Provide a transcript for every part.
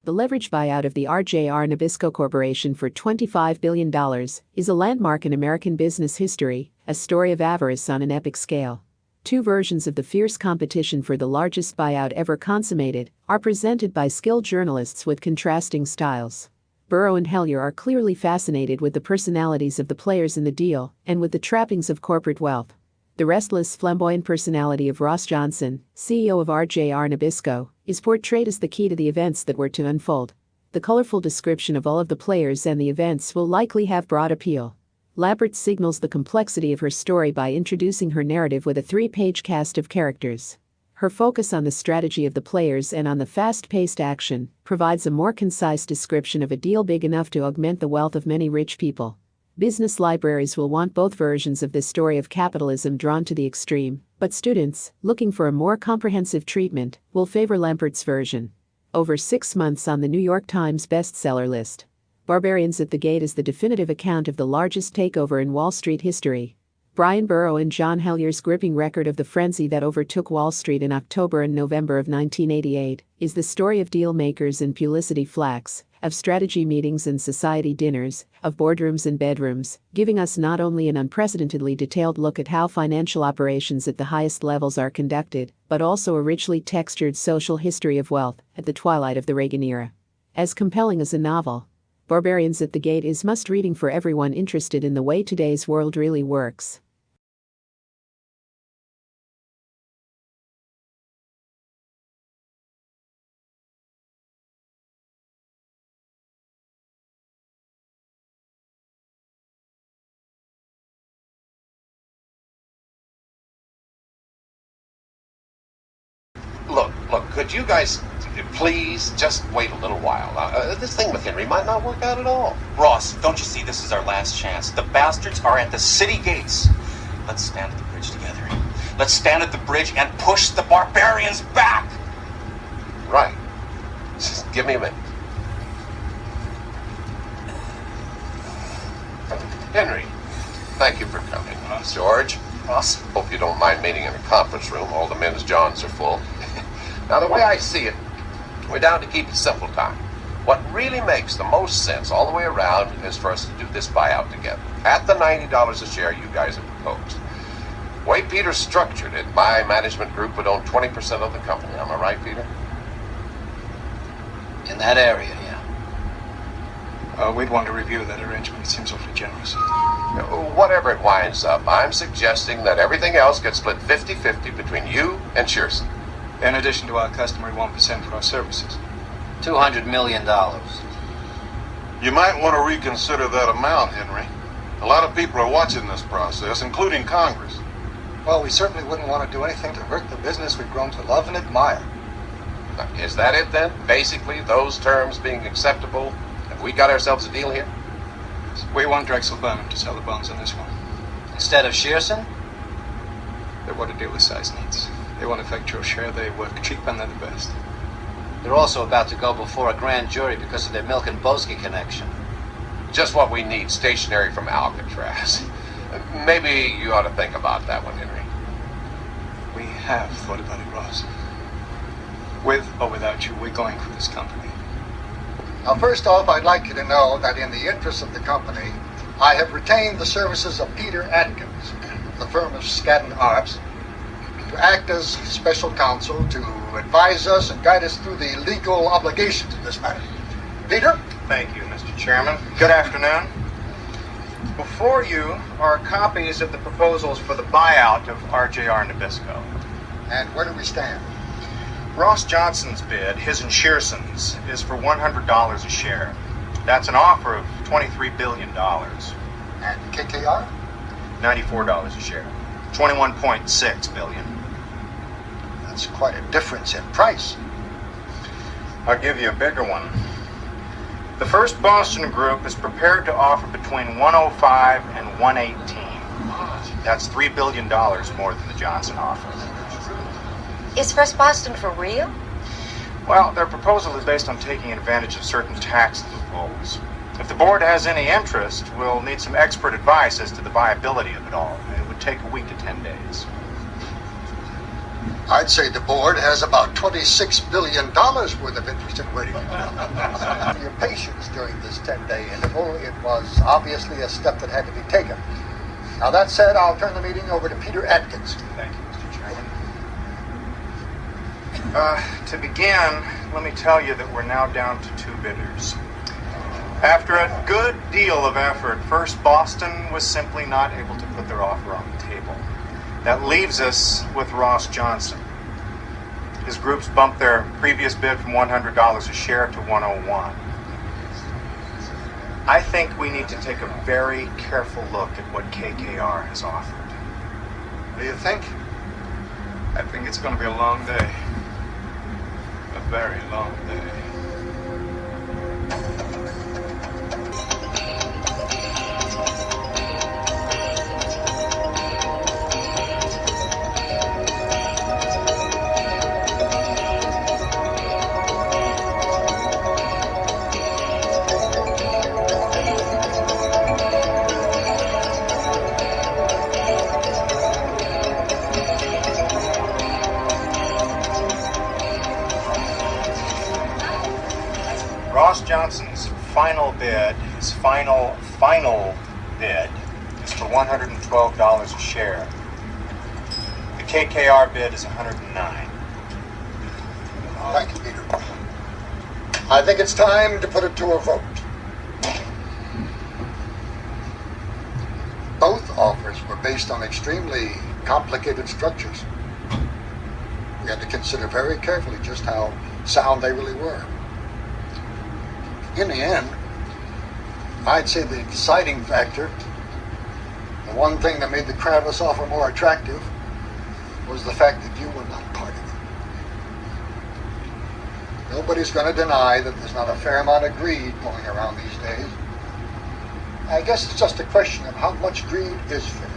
The leveraged buyout of the RJR Nabisco Corporation for $25 billion is a landmark in American business history, a story of avarice on an epic scale. Two versions of the fierce competition for the largest buyout ever consummated are presented by skilled journalists with contrasting styles. Burrough and Helyar are clearly fascinated with the personalities of the players in the deal and with the trappings of corporate wealth. The restless, flamboyant personality of Ross Johnson, CEO of RJR Nabisco, is portrayed as the key to the events that were to unfold. The colorful description of all of the players and the events will likely have broad appeal. Lappert signals the complexity of her story by introducing her narrative with a 3-page cast of characters. Her focus on the strategy of the players and on the fast-paced action provides a more concise description of a deal big enough to augment the wealth of many rich people. Business libraries will want both versions of this story of capitalism drawn to the extreme, but students, looking for a more comprehensive treatment, will favor Lappert's version. Over 6 months on the New York Times bestseller list. Barbarians at the Gate is the definitive account of the largest takeover in Wall Street history. Bryan, Burrough and John Helyar's gripping record of the frenzy that overtook Wall Street in October and November of 1988 is the story of deal makers and publicity flacks, of strategy meetings and society dinners, of boardrooms and bedrooms, giving us not only an unprecedentedly detailed look at how financial operations at the highest levels are conducted, but also a richly textured social history of wealth at the twilight of the Reagan era. As compelling as a novel, Barbarians at the Gate is must-reading for everyone interested in the way today's world really works. Look, could you guys please just wait a little while? This thing with Henry might not work out at all. Ross, don't you see this is our last chance? The bastards are at the city gates. Let's stand at the bridge together. Let's stand at the bridge and push the barbarians back. Right. Just give me a minute. Henry, thank you for coming. George, Ross? hope you don't mind meeting in a conference room. All the men's johns are full. Now, the way I see it, we're down to keep it simple time. What really makes the most sense all the way around is for us to do this buyout together. At the $90 a share you guys have proposed. The way Peter structured it, my management group would own 20% of the company. Am I right, Peter? In that area, yeah. We'd want to review that arrangement. It seems awfully generous. Whatever it winds up, I'm suggesting that everything else gets split 50-50 between you and Shearson. In addition to our customary 1% for our services. $200 million. You might want to reconsider that amount, Henry. A lot of people are watching this process, including Congress. Well, we certainly wouldn't want to do anything to hurt the business we've grown to love and admire. Is that it then? Basically, those terms being acceptable? Have we got ourselves a deal here? We want Drexel Burnham to sell the bonds on this one. Instead of Shearson? They're what a deal this size needs. They want effectual share, they work cheap, and they're the best. They're also about to go before a grand jury because of their Milk and Boski connection. Just what we need, stationary from Alcatraz. Maybe you ought to think about that one, Henry. We have thought about it, Ross. With or without you, we're going for this company. Now, first off, I'd like you to know that in the interest of the company, I have retained the services of Peter Atkins, the firm of Skadden Arps, to act as special counsel to advise us and guide us through the legal obligations of this matter. Peter? Thank you, Mr. Chairman. Good afternoon. Before you are copies of the proposals for the buyout of RJR Nabisco. And where do we stand? Ross Johnson's bid, his and Shearson's, is for $100 a share. That's an offer of $23 billion. And KKR? $94 a share. $21.6 billion. That's quite a difference in price. I'll give you a bigger one. The First Boston Group is prepared to offer between 105 and 118. That's $3 billion more than the Johnson offer. Is First Boston for real? Well, their proposal is based on taking advantage of certain tax loopholes. If the board has any interest, we'll need some expert advice as to the viability of it all. It would take a week to 10 days. I'd say the board has about $26 billion worth of interest in waiting. For your patience during this 10-day interval, it was obviously a step that had to be taken. Now that said, I'll turn the meeting over to Peter Atkins. Thank you, Mr. Chairman. To begin, let me tell you that we're now down to 2 bidders. After a good deal of effort, First Boston was simply not able to put their offer on the table. That leaves us with Ross Johnson. His groups bumped their previous bid from $100 a share to $101. I think we need to take a very careful look at what KKR has offered. What do you think? I think it's going to be a long day. A very long day. Ross Johnson's final bid, his final bid, is for $112 a share. The KKR bid is $109. Thank you, Peter. I think it's time to put it to a vote. Both offers were based on extremely complicated structures. We had to consider very carefully just how sound they really were. In the end, I'd say the deciding factor, the one thing that made the Kravis offer more attractive, was the fact that you were not part of it. Nobody's going to deny that there's not a fair amount of greed going around these days. I guess it's just a question of how much greed is fair.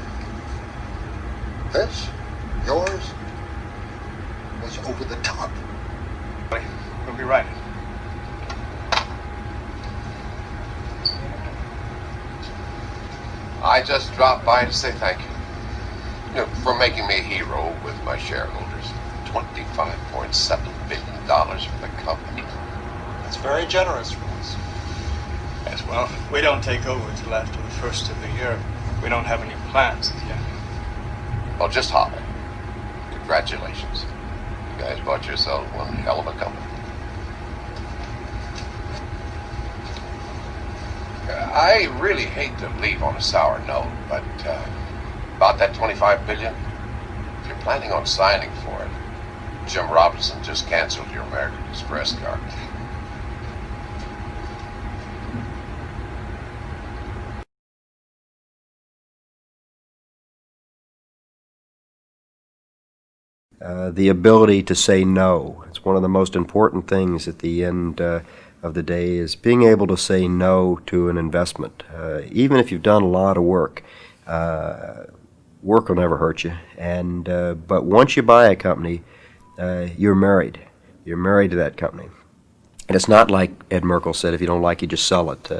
This, yours, was over the top. We'll be right. I just dropped by to say thank you. For making me a hero with my shareholders. $25.7 billion for the company. It's very generous, Ross. Yes, well, we don't take over until after the first of the year. We don't have any plans as yet. Well, just holler. Congratulations. You guys bought yourselves one hell of a company. I really hate to leave on a sour note, but about that $25 billion, if you're planning on signing for it, Jim Robinson just canceled your American Express card. The ability to say no. It's one of the most important things at the end of the day, is being able to say no to an investment. Even if you've done a lot of work, work will never hurt you. And but once you buy a company, you're married. You're married to that company. And it's not like Ed Merkel said, if you don't like it, just sell it.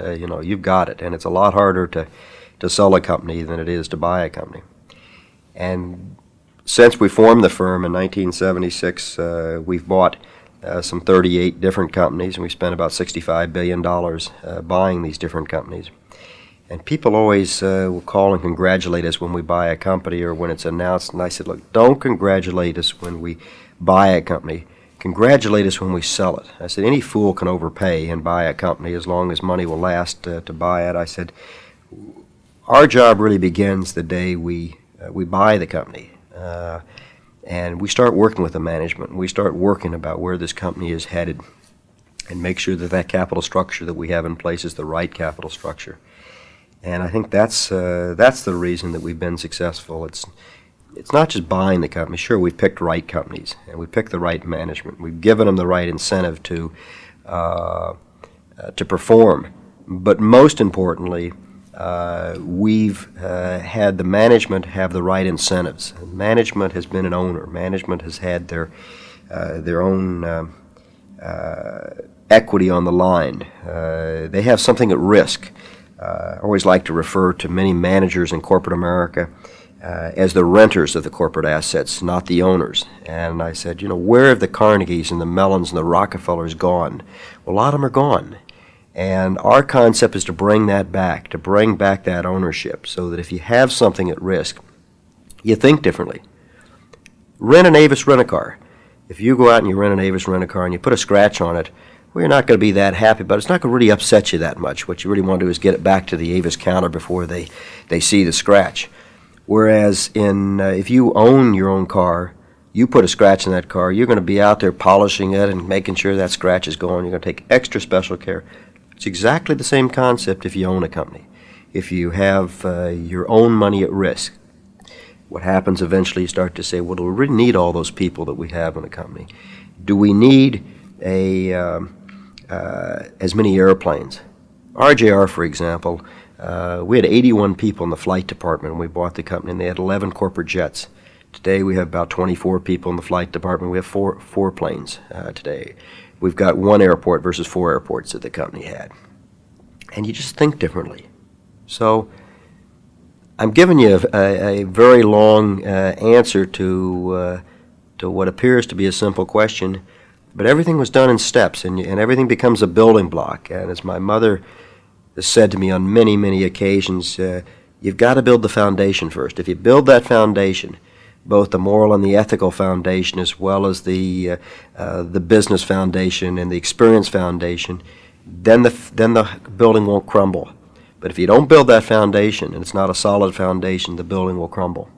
You've got it. And it's a lot harder to sell a company than it is to buy a company. And since we formed the firm in 1976, we've bought some 38 different companies, and we spent about $65 billion buying these different companies. And people always will call and congratulate us when we buy a company or when it's announced, and I said, look, don't congratulate us when we buy a company. Congratulate us when we sell it. I said, any fool can overpay and buy a company as long as money will last to buy it. I said, our job really begins the day we buy the company. And we start working with the management, and we start working about where this company is headed and make sure that that capital structure that we have in place is the right capital structure. And I think that's the reason that we've been successful. It's not just buying the company. Sure, we've picked right companies, and we picked the right management. We've given them the right incentive to perform. But most importantly, we've had the management have the right incentives. Management has been an owner. Management has had their own equity on the line. They have something at risk. I always like to refer to many managers in corporate America as the renters of the corporate assets, not the owners. And I said, where have the Carnegies and the Mellons and the Rockefellers gone? Well, a lot of them are gone. And our concept is to bring that back, to bring back that ownership, so that if you have something at risk, you think differently. Rent an Avis rent-a-car. If you go out and you rent an Avis rent-a-car and you put a scratch on it, well, you're not going to be that happy, but it's not going to really upset you that much. What you really want to do is get it back to the Avis counter before they see the scratch. Whereas if you own your own car, you put a scratch in that car, you're going to be out there polishing it and making sure that scratch is gone. You're going to take extra special care. It's exactly the same concept if you own a company. If you have your own money at risk, what happens eventually, you start to say, well, do we really need all those people that we have in a company? Do we need as many airplanes? RJR, for example, we had 81 people in the flight department when we bought the company, and they had 11 corporate jets. Today we have about 24 people in the flight department. We have four planes today. We've got one airport versus 4 airports that the company had. And you just think differently. So I'm giving you a very long answer to what appears to be a simple question, but everything was done in steps, and everything becomes a building block. And as my mother has said to me on many, many occasions, you've got to build the foundation first. If you build that foundation, both the moral and the ethical foundation, as well as the business foundation and the experience foundation, then the building won't crumble. But if you don't build that foundation, and it's not a solid foundation, the building will crumble.